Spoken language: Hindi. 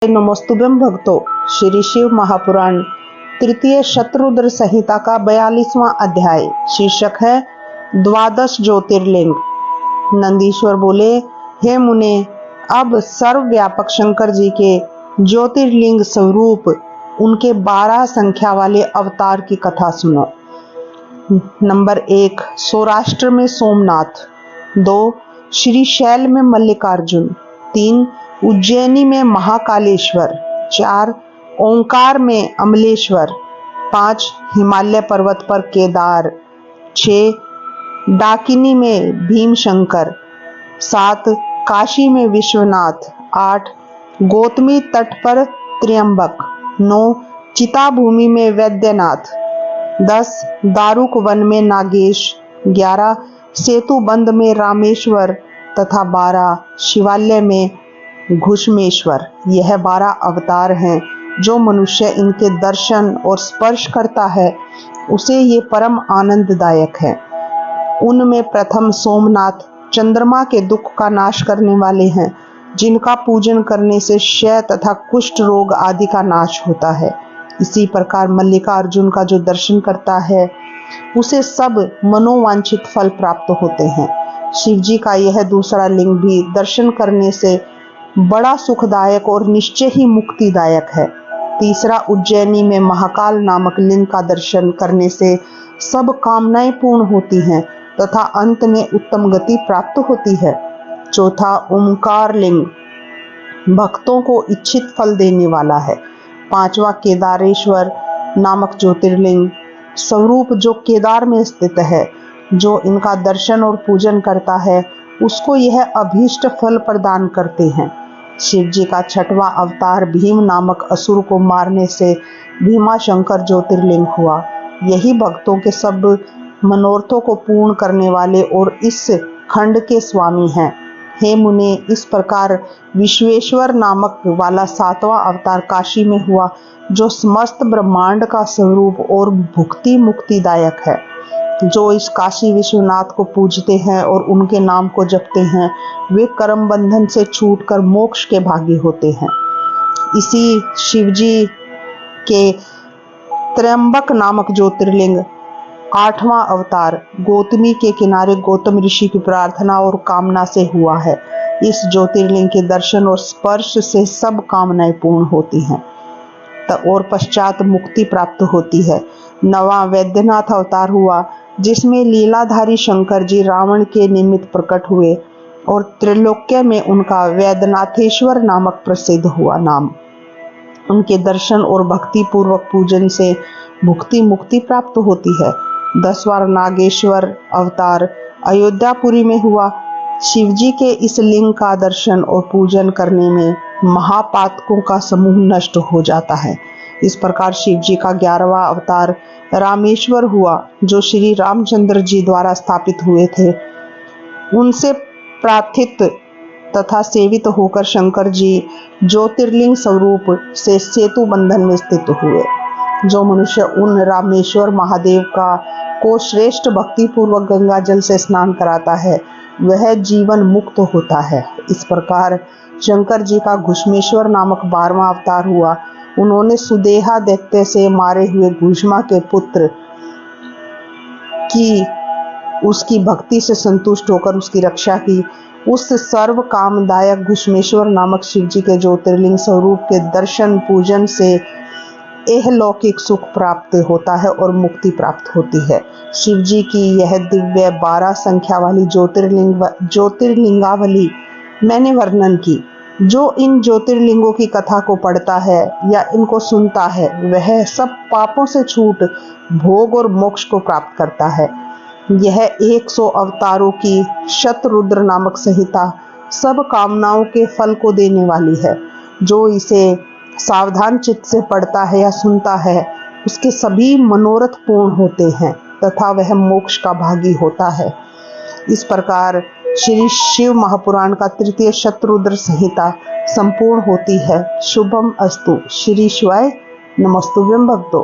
नमस्तुभ्यं भक्तों। श्री शिव महापुराण तृतीय शतरुद्र संहिता का 42वां अध्याय शीर्षक है द्वादश ज्योतिर्लिंग। नंदीश्वर बोले, हे मुने, अब सर्वव्यापक शंकर जी के ज्योतिर्लिंग स्वरूप उनके 12 संख्या वाले अवतार की कथा सुनो। नंबर 1, सौराष्ट्र में सोमनाथ। 2, श्रीशैल में मल्लिकार्जुन। 3, उज्जैनी में महाकालेश्वर। 4, ओंकार में अमलेश्वर। 5, हिमालय पर्वत पर केदार। 6, डाकिनी में भीमशंकर। 7, काशी में विश्वनाथ। 8, गौतमी तट पर त्र्यंबक। 9, चिताभूमि में वैद्यनाथ। 10, दारुक वन में नागेश। 11, सेतुबंध में रामेश्वर तथा 12, शिवालय में घुष्मेश्वर। यह 12 अवतार हैं। जो मनुष्य इनके दर्शन और स्पर्श करता है उसे ये परम आनंददायक है। उनमें प्रथम सोमनाथ चंद्रमा के दुख का नाश करने वाले हैं, जिनका पूजन करने से क्षय तथा कुष्ठ रोग आदि का नाश होता है। इसी प्रकार मल्लिकार्जुन का जो दर्शन करता है उसे सब मनोवांछित फल प्राप्त होते हैं। शिव जी का यह दूसरा लिंग भी दर्शन करने से बड़ा सुखदायक और निश्चय ही मुक्तिदायक है। तीसरा, उज्जैनी में महाकाल नामक लिंग का दर्शन करने से सब कामनाएं पूर्ण होती हैं तथा अंत में उत्तम गति प्राप्त होती है। चौथा, ओंकार लिंग भक्तों को इच्छित फल देने वाला है। 5वां, केदारेश्वर नामक ज्योतिर्लिंग स्वरूप जो केदार में स्थित है। जो इनका दर्शन और पूजन करता है उसको यह अभीष्ट फल प्रदान करते हैं। शिव जी का 6वां अवतार भीम नामक असुर को मारने से भीमाशंकर ज्योतिर्लिंग हुआ। यही भक्तों के सब मनोरथों को पूर्ण करने वाले और इस खंड के स्वामी हैं। हे मुने, इस प्रकार विश्वेश्वर नामक वाला 7वां अवतार काशी में हुआ, जो समस्त ब्रह्मांड का स्वरूप और भुक्ति मुक्तिदायक है। जो इस काशी विश्वनाथ को पूजते हैं और उनके नाम को जपते हैं वे कर्म बंधन से छूटकर मोक्ष के भागी होते हैं। इसी शिवजी के त्र्यंबक नामक ज्योतिर्लिंग 8वां अवतार गौतमी के किनारे गौतम ऋषि की प्रार्थना और कामना से हुआ है। इस ज्योतिर्लिंग के दर्शन और स्पर्श से सब कामनाएं पूर्ण होती हैं और पश्चात मुक्ति प्राप्त होती है। 9वां वैद्यनाथ अवतार हुआ, जिसमें लीलाधारी शंकर जी रावण के निमित्त प्रकट हुए और त्रिलोक्य में उनका वैद्यनाथेश्वर नामक प्रसिद्ध हुआ नाम। उनके दर्शन और भक्ति पूर्वक पूजन से भुक्ति मुक्ति प्राप्त होती है। 10वां नागेश्वर अवतार अयोध्यापुरी में हुआ। शिवजी के इस लिंग का दर्शन और पूजन करने में महापातकों का समूह नष्ट हो जाता है। इस प्रकार शिव जी का 11वां अवतार रामेश्वर हुआ, जो श्री रामचंद्र जी द्वारा स्थापित हुए थे। उनसे प्रार्थित तथा सेवित होकर शंकर जी ज्योतिर्लिंग स्वरूप से सेतु बंधन में स्थित हुए। जो मनुष्य उन रामेश्वर महादेव को श्रेष्ठ भक्ति पूर्वक गंगा जल से स्नान कराता है वह जीवन मुक्त होता है। इस प्रकार शंकर जी का घुष्मेश्वर नामक 12वां अवतार हुआ। उन्होंने सुदेहा दैत्य से मारे हुए घुष्मा के पुत्र की उसकी भक्ति से संतुष्ट होकर उसकी रक्षा की। उस सर्व कामदायक घुष्मेश्वर नामक शिव जी के ज्योतिर्लिंग स्वरूप के दर्शन पूजन से एहलौकिक सुख प्राप्त होता है और मुक्ति प्राप्त होती है। शिव जी की यह दिव्य 12 संख्या वाली ज्योतिर्लिंगावली मैंने वर्णन की। जो इन ज्योतिर्लिंगों की कथा को पढ़ता है या इनको सुनता है वह सब पापों से छूट भोग और मोक्ष को प्राप्त करता है। यह 100 अवतारों की शतरुद्र नामक संहिता सब कामनाओं के फल को देने वाली है। जो इसे सावधान चित्त से पढ़ता है या सुनता है उसके सभी मनोरथ पूर्ण होते हैं तथा वह मोक्ष का भागी होता है। इस प्रकार श्री शिव महापुराण का तृतीय शतरुद्र संहिता संपूर्ण होती है। शुभम अस्तु। श्री शिवाय नमस्तुभ्यं भक्तों।